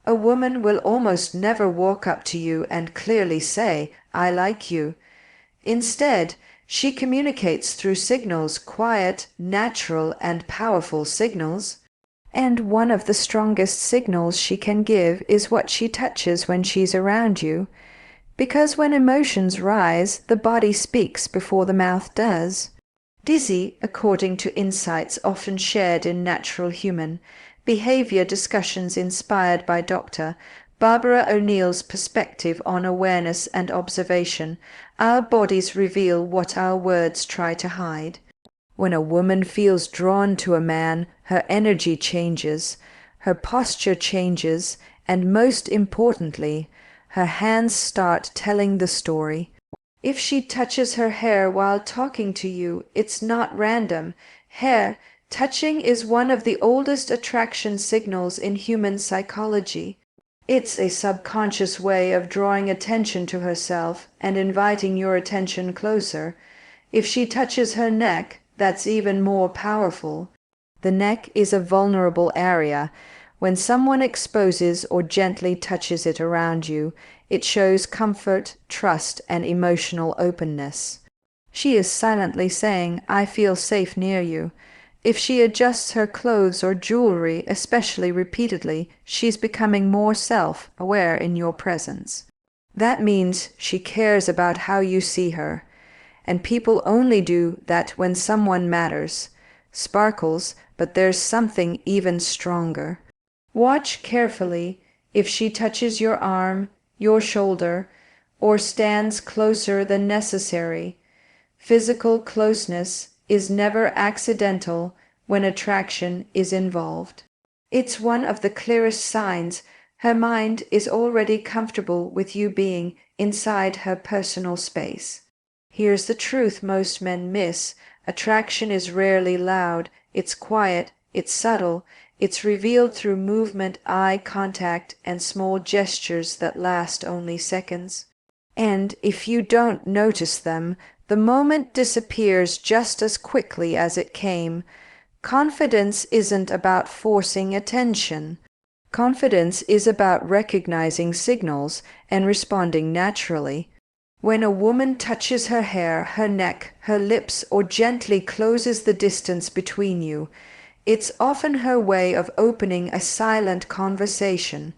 A woman will almost never walk up to you and clearly say, "I like you." Instead, she communicates through signals, quiet, natural, and powerful signals. And one of the strongest signals she can give is what she touches when she's around you. Because when emotions rise, the body speaks before the mouth does. Dizzy, according to insights often shared in Natural Human, behavior discussions inspired by Dr. Barbara O'Neill's perspective on awareness and observation, our bodies reveal what our words try to hide. When a woman feels drawn to a man, her energy changes, her posture changes, and most importantly, her hands start telling the story. If she touches her hair while talking to you, it's not random. Hair touching is one of the oldest attraction signals in human psychology. It's a subconscious way of drawing attention to herself and inviting your attention closer. If she touches her neck, that's even more powerful. The neck is a vulnerable area. When someone exposes or gently touches it around you, it shows comfort, trust, and emotional openness. She is silently saying, "I feel safe near you." If she adjusts her clothes or jewelry, especially repeatedly, she's becoming more self-aware in your presence. That means she cares about how you see her. And people only do that when someone matters. Sparkles, but there's something even stronger. Watch carefully if she touches your arm, your shoulder, or stands closer than necessary. Physical closeness is never accidental when attraction is involved. It's one of the clearest signs her mind is already comfortable with you being inside her personal space. Here's the truth most men miss. Attraction is rarely loud. It's quiet, it's subtle, it's revealed through movement, eye contact, and small gestures that last only seconds. And if you don't notice them, the moment disappears just as quickly as it came. Confidence isn't about forcing attention. Confidence is about recognizing signals and responding naturally. When a woman touches her hair, her neck, her lips, or gently closes the distance between you, it's often her way of opening a silent conversation.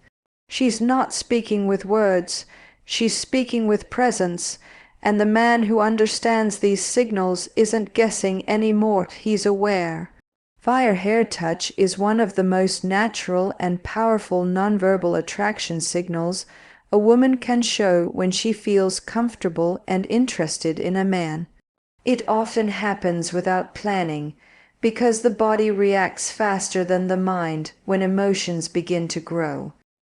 She's not speaking with words, she's speaking with presence, and the man who understands these signals isn't guessing anymore, he's aware. Fire hair touch is one of the most natural and powerful nonverbal attraction signals a woman can show when she feels comfortable and interested in a man. It often happens without planning, because the body reacts faster than the mind when emotions begin to grow.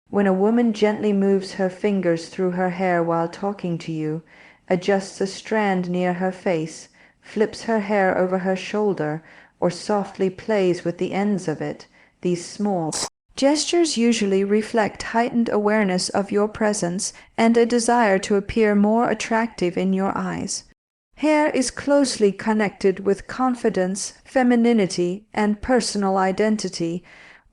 When a woman gently moves her fingers through her hair while talking to you, adjusts a strand near her face, flips her hair over her shoulder, or softly plays with the ends of it, these small gestures usually reflect heightened awareness of your presence and a desire to appear more attractive in your eyes. Hair is closely connected with confidence, femininity, and personal identity,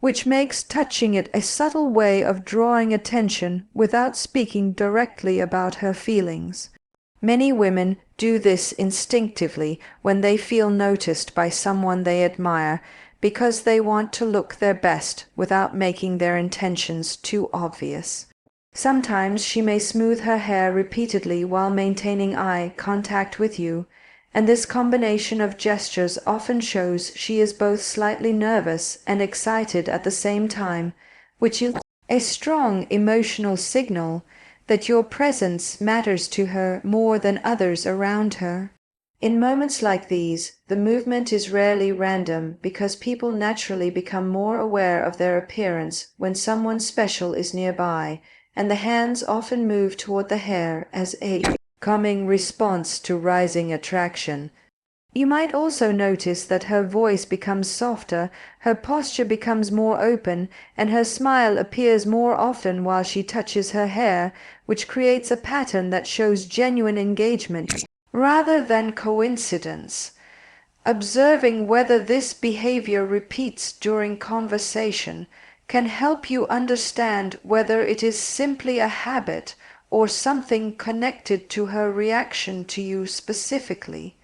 which makes touching it a subtle way of drawing attention without speaking directly about her feelings. Many women do this instinctively when they feel noticed by someone they admire, because they want to look their best without making their intentions too obvious. Sometimes she may smooth her hair repeatedly while maintaining eye contact with you, and this combination of gestures often shows she is both slightly nervous and excited at the same time, which is a strong emotional signal that your presence matters to her more than others around her. In moments like these, the movement is rarely random because people naturally become more aware of their appearance when someone special is nearby, and the hands often move toward the hair as a calming response to rising attraction. You might also notice that her voice becomes softer, her posture becomes more open, and her smile appears more often while she touches her hair, which creates a pattern that shows genuine engagement rather than coincidence. Observing whether this behavior repeats during conversation can help you understand whether it is simply a habit or something connected to her reaction to you specifically.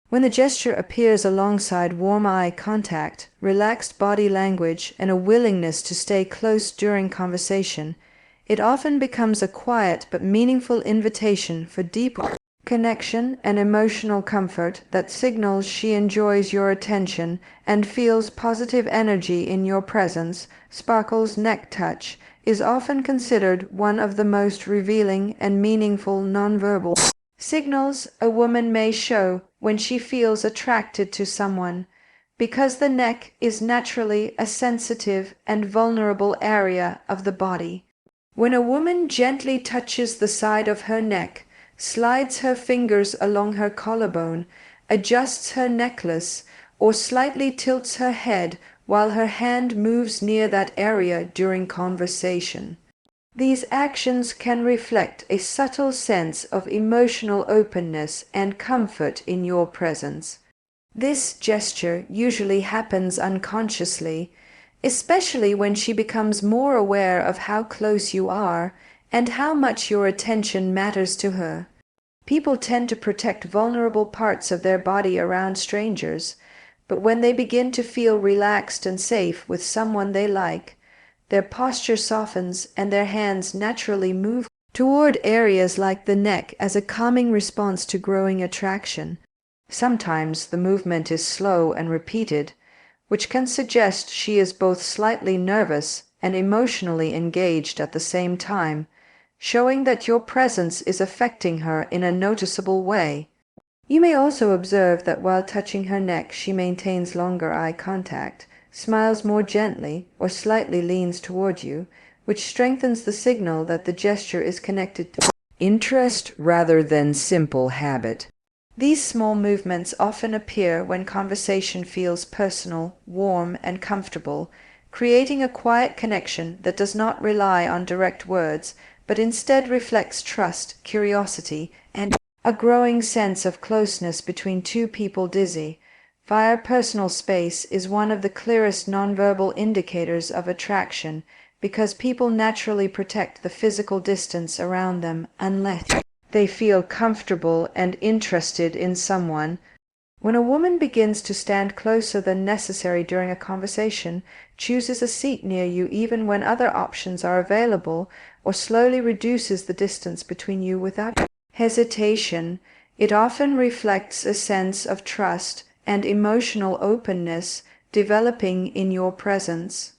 When the gesture appears alongside warm eye contact, relaxed body language, and a willingness to stay close during conversation, it often becomes a quiet but meaningful invitation for deeper connection and emotional comfort that signals she enjoys your attention and feels positive energy in your presence. Sparkle's neck touch is often considered one of the most revealing and meaningful nonverbal signals a woman may show when she feels attracted to someone, because the neck is naturally a sensitive and vulnerable area of the body. When a woman gently touches the side of her neck, slides her fingers along her collarbone, adjusts her necklace, or slightly tilts her head while her hand moves near that area during conversation, these actions can reflect a subtle sense of emotional openness and comfort in your presence. This gesture usually happens unconsciously, especially when she becomes more aware of how close you are and how much your attention matters to her. People tend to protect vulnerable parts of their body around strangers, but when they begin to feel relaxed and safe with someone they like, their posture softens and their hands naturally move toward areas like the neck as a calming response to growing attraction. Sometimes the movement is slow and repeated, which can suggest she is both slightly nervous and emotionally engaged at the same time, showing that your presence is affecting her in a noticeable way. You may also observe that while touching her neck she maintains longer eye contact, smiles more gently, or slightly leans toward you, which strengthens the signal that the gesture is connected to interest rather than simple habit. These small movements often appear when conversation feels personal, warm, and comfortable, creating a quiet connection that does not rely on direct words, but instead reflects trust, curiosity, and a growing sense of closeness between two people. Via personal space is one of the clearest nonverbal indicators of attraction, because people naturally protect the physical distance around them unless they feel comfortable and interested in someone. When a woman begins to stand closer than necessary during a conversation, chooses a seat near you even when other options are available, or slowly reduces the distance between you without hesitation, it often reflects a sense of trust and emotional openness developing in your presence.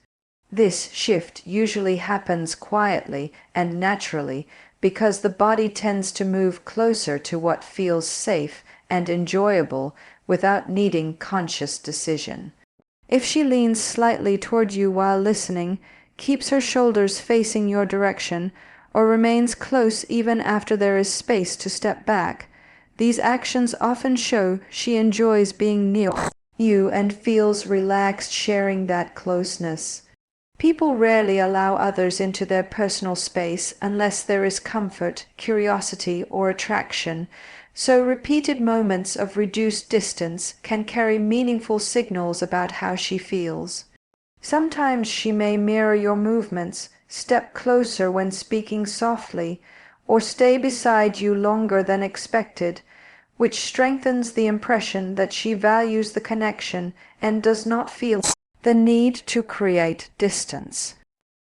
This shift usually happens quietly and naturally because the body tends to move closer to what feels safe and enjoyable without needing conscious decision. If she leans slightly toward you while listening, keeps her shoulders facing your direction, or remains close even after there is space to step back, these actions often show she enjoys being near you and feels relaxed sharing that closeness. People rarely allow others into their personal space unless there is comfort, curiosity, or attraction, so repeated moments of reduced distance can carry meaningful signals about how she feels. Sometimes she may mirror your movements, step closer when speaking softly, or stay beside you longer than expected, which strengthens the impression that she values the connection and does not feel the need to create distance.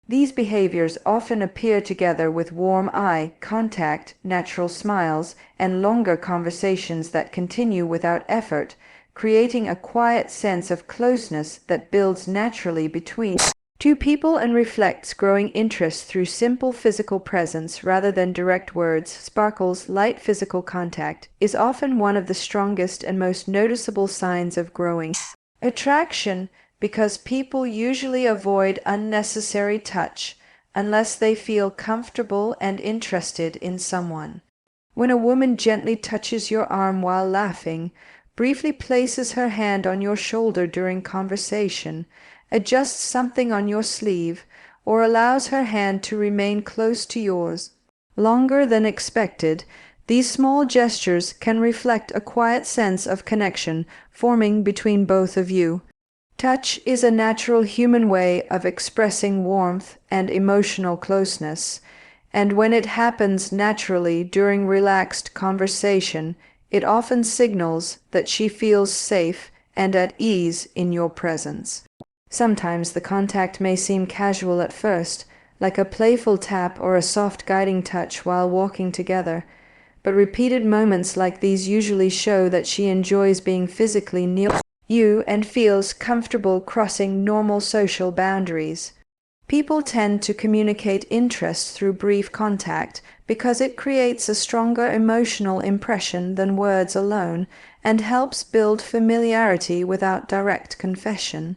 These behaviors often appear together with warm eye contact, natural smiles, and longer conversations that continue without effort, creating a quiet sense of closeness that builds naturally between two people and reflects growing interest through simple physical presence rather than direct words. Sparkle's light physical contact is often one of the strongest and most noticeable signs of growing attraction, because people usually avoid unnecessary touch unless they feel comfortable and interested in someone. When a woman gently touches your arm while laughing, briefly places her hand on your shoulder during conversation, adjusts something on your sleeve, or allows her hand to remain close to yours longer than expected, these small gestures can reflect a quiet sense of connection forming between both of you. Touch is a natural human way of expressing warmth and emotional closeness, and when it happens naturally during relaxed conversation, it often signals that she feels safe and at ease in your presence. Sometimes the contact may seem casual at first, like a playful tap or a soft guiding touch while walking together, but repeated moments like these usually show that she enjoys being physically near you and feels comfortable crossing normal social boundaries. People tend to communicate interest through brief contact because it creates a stronger emotional impression than words alone and helps build familiarity without direct confession.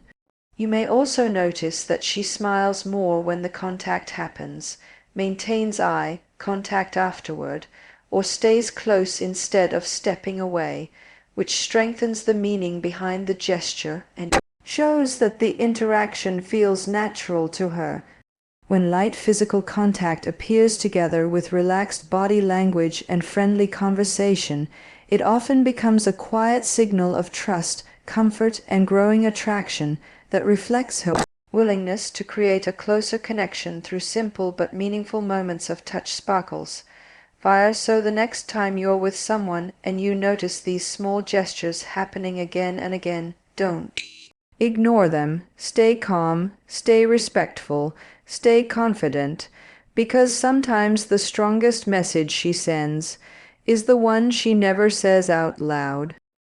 You may also notice that she smiles more when the contact happens, maintains eye contact afterward, or stays close instead of stepping away, which strengthens the meaning behind the gesture and shows that the interaction feels natural to her. When light physical contact appears together with relaxed body language and friendly conversation, it often becomes a quiet signal of trust, comfort, and growing attraction that reflects her willingness to create a closer connection through simple but meaningful moments of touch sparkles. So the next time you're with someone and you notice these small gestures happening again and again, don't ignore them. Stay calm, stay respectful, stay confident, because sometimes the strongest message she sends is the one she never says out loud.